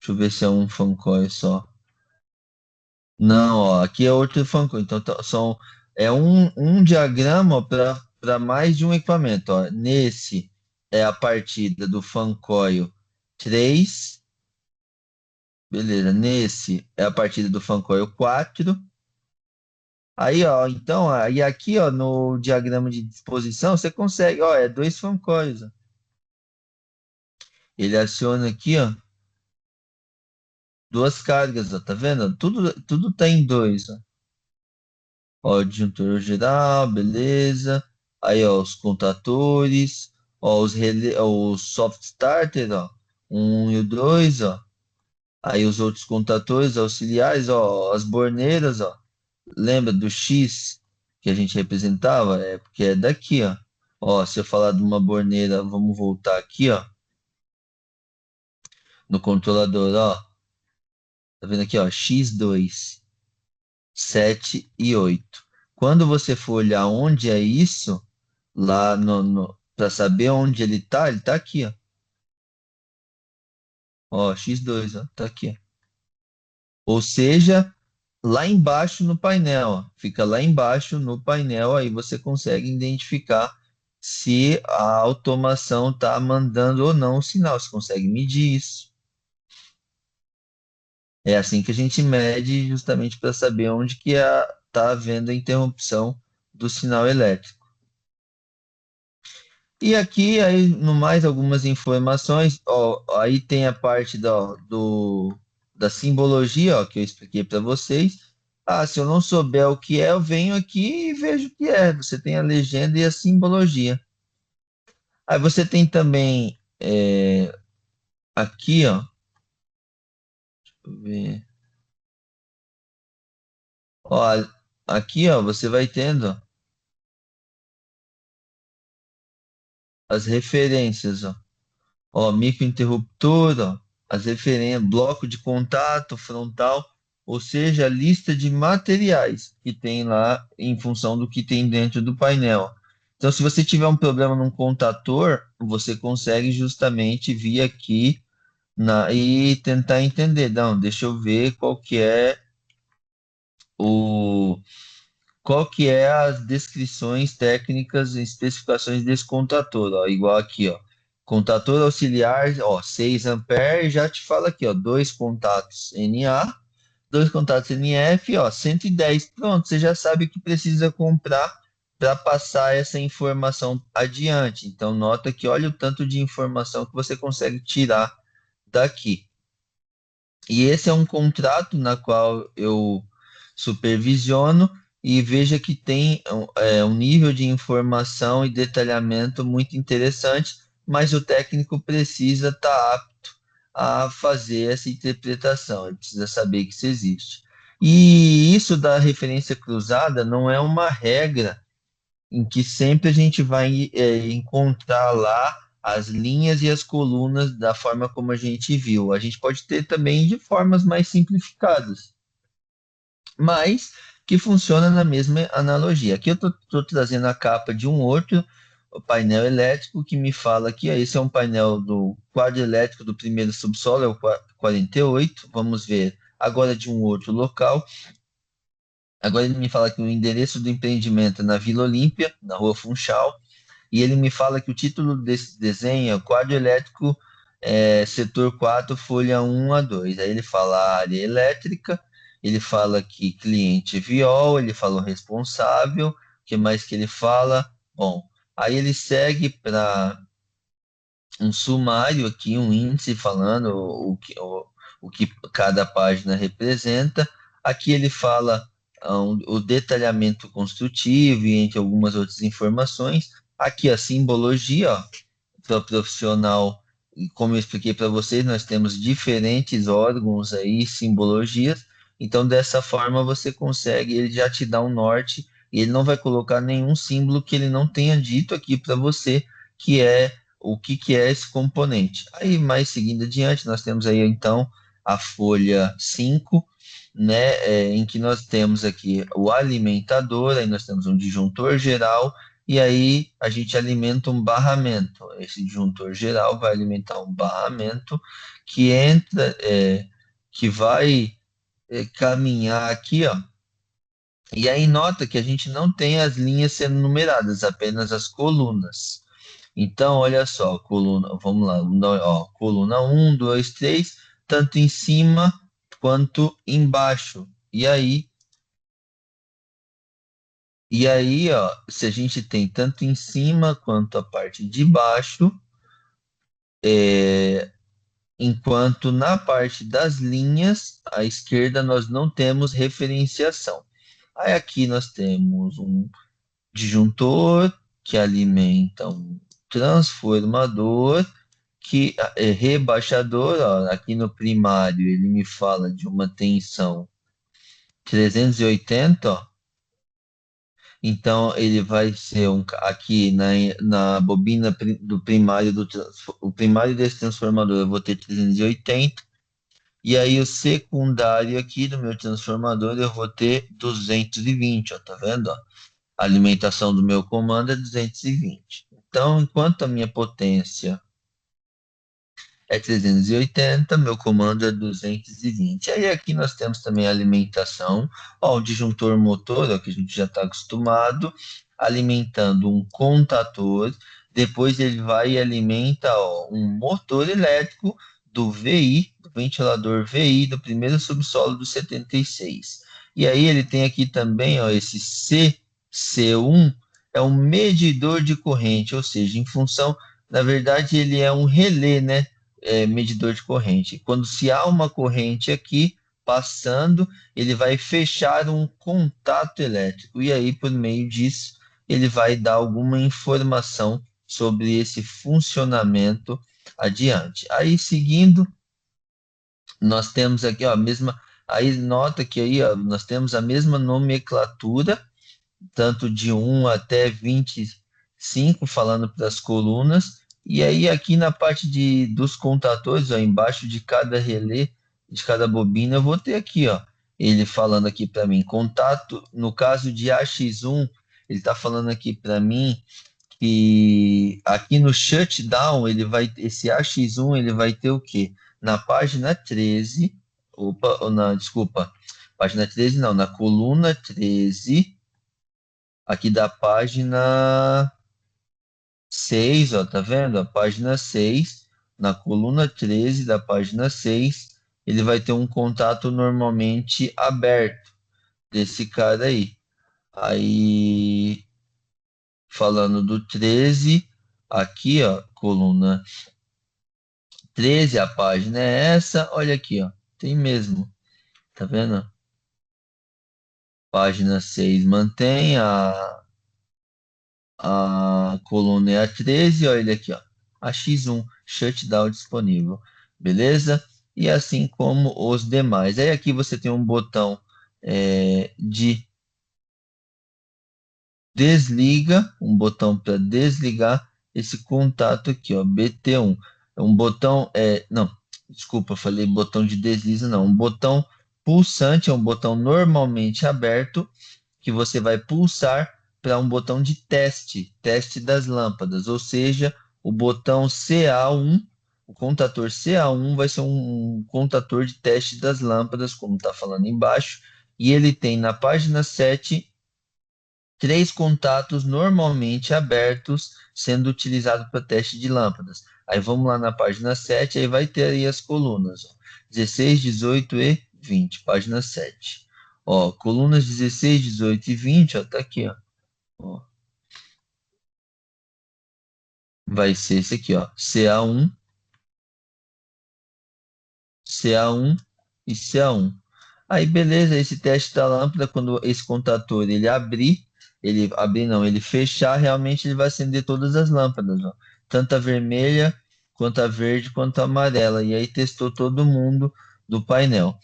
Deixa eu ver se é um fancoil só. Não, ó, aqui é outro fancoil. Então é um diagrama para mais de um equipamento. Ó. Nesse é a partida do fancoil 3. Beleza. Nesse é a partida do fancoil 4. Aí, ó, então, aí aqui, ó, no diagrama de disposição, você consegue, ó, é dois fancoils, ó. Ele aciona aqui, ó, duas cargas, ó, tá vendo? Tudo tá em dois, ó. Ó, o disjuntor geral, beleza. Aí, ó, os contatores, ó, os soft starter, ó, um e o dois, ó. Aí os outros contatores auxiliares, ó, as borneiras, ó. Lembra do X que a gente representava? É porque é daqui, ó. Ó, se eu falar de uma borneira, vamos voltar aqui, ó, no controlador, ó. Tá vendo aqui, ó, X2, 7 e 8. Quando você for olhar onde é isso, lá para saber onde ele tá aqui, ó. Ó, X2, ó, tá aqui. Ou seja, lá embaixo no painel, ó. Fica lá embaixo no painel, aí você consegue identificar se a automação está mandando ou não o sinal. Você consegue medir isso. É assim que a gente mede justamente para saber onde que está havendo a interrupção do sinal elétrico. E aqui, aí, no mais algumas informações, ó, aí tem a parte da simbologia, ó, que eu expliquei para vocês. Ah, se eu não souber o que é, eu venho aqui e vejo o que é. Você tem a legenda e a simbologia. Aí você tem também aqui, ó, deixa eu ver. Ó, aqui, ó, você vai tendo as referências, ó. Ó, microinterruptor, ó, as referências, bloco de contato frontal, ou seja, a lista de materiais que tem lá em função do que tem dentro do painel. Então, se você tiver um problema num contator, você consegue justamente vir aqui e tentar entender. Não, deixa eu ver o qual que é as descrições técnicas e especificações desse contator, ó, igual aqui, ó. Contator auxiliar, ó, 6 ampere, já te fala aqui, ó, dois contatos NA, dois contatos NF, ó, 110. Pronto, você já sabe o que precisa comprar para passar essa informação adiante. Então, nota que olha o tanto de informação que você consegue tirar daqui. E esse é um contrato na qual eu supervisiono e veja que tem um nível de informação e detalhamento muito interessante, mas o técnico precisa estar apto a fazer essa interpretação, ele precisa saber que isso existe. E isso da referência cruzada não é uma regra em que sempre a gente vai encontrar lá as linhas e as colunas da forma como a gente viu. A gente pode ter também de formas mais simplificadas, mas que funciona na mesma analogia. Aqui eu estou trazendo a capa de um outro painel elétrico que me fala que esse é um painel do quadro elétrico do primeiro subsolo, é o 48. Vamos ver agora de um outro local. Agora ele me fala que o endereço do empreendimento é na Vila Olímpia, na Rua Funchal, e ele me fala que o título desse desenho é Quadro Elétrico, Setor 4, Folha 1 a 2. Aí ele fala área elétrica, ele fala que cliente Viol, ele fala o responsável, o que mais que ele fala? Bom, aí ele segue para um sumário aqui, um índice falando o que cada página representa. Aqui ele fala o detalhamento construtivo e entre algumas outras informações. Aqui a simbologia, ó, para o profissional, e como eu expliquei para vocês, nós temos diferentes órgãos aí, simbologias. Então, dessa forma, você consegue, ele já te dá um norte, e ele não vai colocar nenhum símbolo que ele não tenha dito aqui para você, que é o que, que é esse componente. Aí, mais seguindo adiante, nós temos aí então a folha 5, né, em que nós temos aqui o alimentador, aí nós temos um disjuntor geral, e aí a gente alimenta um barramento. Esse disjuntor geral vai alimentar um barramento que entra, que vai caminhar aqui, ó. E aí nota que a gente não tem as linhas sendo numeradas, apenas as colunas. Então, olha só, coluna, vamos lá, ó, coluna um, 2, 3, tanto em cima quanto embaixo. E aí, ó, se a gente tem tanto em cima quanto a parte de baixo, enquanto na parte das linhas, à esquerda, nós não temos referenciação. Aí aqui nós temos um disjuntor que alimenta um transformador que é rebaixador, ó, aqui no primário ele me fala de uma tensão 380, ó, então ele vai ser aqui na bobina do primário o primário desse transformador eu vou ter 380, e aí o secundário aqui do meu transformador eu vou ter 220, ó, tá vendo? Ó? A alimentação do meu comando é 220. Então, enquanto a minha potência é 380, meu comando é 220. Aí aqui nós temos também a alimentação, ó, o disjuntor motor, ó, que a gente já está acostumado, alimentando um contator, depois ele vai e alimenta, ó, um motor elétrico do VI, do ventilador VI, do primeiro subsolo do 76. E aí ele tem aqui também, ó, esse CC1, é um medidor de corrente, ou seja, em função, na verdade ele é um relé, né? Medidor de corrente. Quando se há uma corrente aqui passando, ele vai fechar um contato elétrico e aí, por meio disso, ele vai dar alguma informação sobre esse funcionamento adiante. Aí, seguindo, nós temos aqui ó, a mesma. Aí, nota que aí ó, nós temos a mesma nomenclatura, tanto de 1 até 25, falando para as colunas. E aí, aqui na parte dos contatores, ó, embaixo de cada relé, de cada bobina, eu vou ter aqui, ó, ele falando aqui para mim, contato, no caso de AX1, ele está falando aqui para mim que aqui no shutdown, esse AX1, ele vai ter o quê? Na página 13, opa, desculpa, página 13 não, na coluna 13, aqui da página 6, ó, tá vendo? A página 6, na coluna 13 da página 6, ele vai ter um contato normalmente aberto desse cara aí. Aí, falando do 13, aqui, ó, coluna 13, a página é essa, olha aqui, ó, tem mesmo, tá vendo? Página 6 mantém a coluna é a 13, olha ele aqui, ó, a X1, shutdown disponível, beleza? E assim como os demais. Aí aqui você tem um botão de desliga, um botão para desligar esse contato aqui, ó, BT1. É um botão, não, desculpa, falei botão de desliza, não, um botão pulsante, é um botão normalmente aberto, que você vai pulsar para um botão de teste das lâmpadas, ou seja, o botão CA1, o contator CA1 vai ser um contator de teste das lâmpadas, como está falando embaixo, e ele tem na página 7 três contatos normalmente abertos sendo utilizado para teste de lâmpadas. Aí vamos lá na página 7, aí vai ter aí as colunas, ó, 16, 18 e 20, página 7. Ó, colunas 16, 18 e 20, ó, tá aqui, ó. Ó, vai ser esse aqui, ó, CA1, CA1 e CA1. Aí beleza, esse teste da lâmpada, quando esse contator ele abrir não, ele fechar, realmente ele vai acender todas as lâmpadas, ó. Tanto a vermelha, quanto a verde, quanto a amarela. E aí testou todo mundo do painel.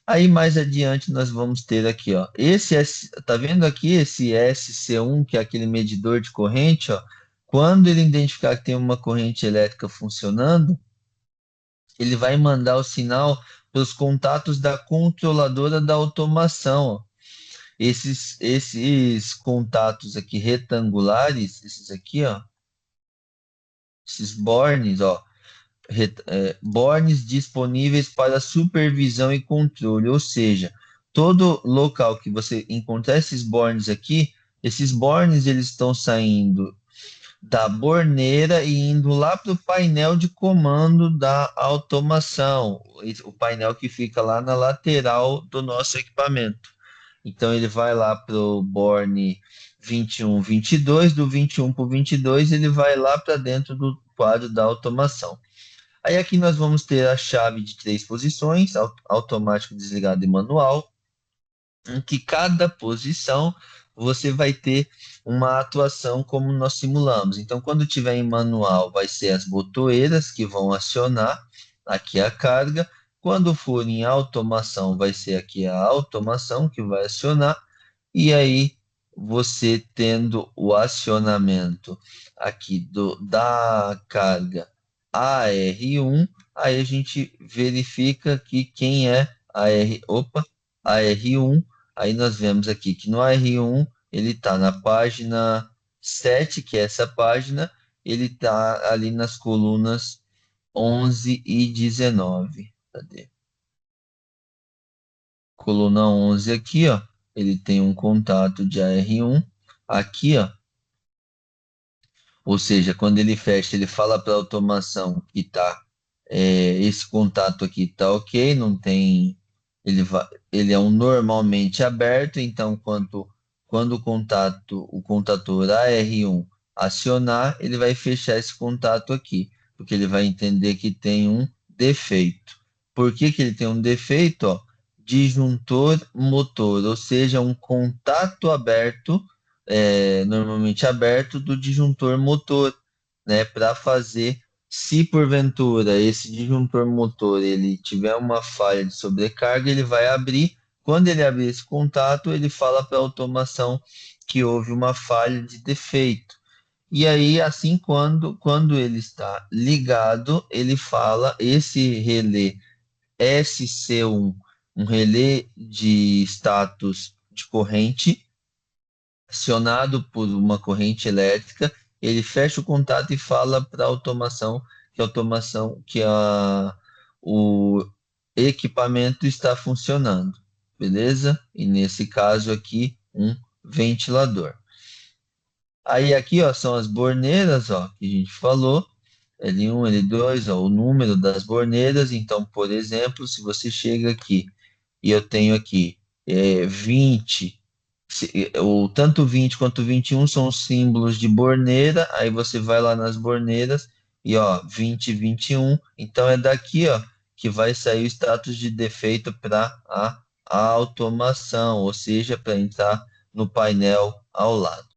Aí mais adiante nós vamos ter aqui, ó, tá vendo aqui esse SC1, que é aquele medidor de corrente, ó, quando ele identificar que tem uma corrente elétrica funcionando, ele vai mandar o sinal para os contatos da controladora da automação, ó. Esses contatos aqui retangulares, esses aqui, ó, esses bornes, ó, bornes disponíveis para supervisão e controle, ou seja, todo local que você encontrar esses bornes aqui, esses bornes eles estão saindo da borneira e indo lá para o painel de comando da automação, o painel que fica lá na lateral do nosso equipamento. Então ele vai lá para o borne 21, 22, do 21 para o 22, ele vai lá para dentro do quadro da automação. Aí aqui nós vamos ter a chave de 3 posições, automático, desligado e manual, em que cada posição você vai ter uma atuação como nós simulamos. Então, quando tiver em manual, vai ser as botoeiras que vão acionar aqui a carga. Quando for em automação, vai ser aqui a automação que vai acionar. E aí, você tendo o acionamento aqui da carga AR1, aí a gente verifica que quem é AR1. Aí nós vemos aqui que no AR1 ele está na página 7, que é essa página, ele está ali nas colunas 11 e 19. Cadê? Coluna 11 aqui, ó, ele tem um contato de AR1. Aqui, ó, ou seja, quando ele fecha, ele fala para a automação que tá, esse contato aqui tá ok, não tem, ele é um normalmente aberto, então quando o contator AR1 acionar, ele vai fechar esse contato aqui, porque ele vai entender que tem um defeito. Por que que ele tem um defeito? Ó, disjuntor motor, ou seja, um contato aberto, normalmente aberto, do disjuntor motor, né, para fazer, se porventura esse disjuntor motor ele tiver uma falha de sobrecarga, ele vai abrir. Quando ele abrir esse contato, ele fala para a automação que houve uma falha de defeito. E aí, assim, quando ele está ligado, ele fala esse relé SC1, um relé de status de corrente, acionado por uma corrente elétrica, ele fecha o contato e fala para a automação que o equipamento está funcionando, beleza? E nesse caso aqui, um ventilador. Aí aqui, ó, são as borneiras, ó, que a gente falou, L1, L2, ó, o número das borneiras. Então, por exemplo, se você chega aqui e eu tenho aqui 20, ou tanto 20 quanto 21 são símbolos de borneira, aí você vai lá nas borneiras e ó, 20, 21, então é daqui, ó, que vai sair o status de defeito para a automação, ou seja, para entrar no painel ao lado.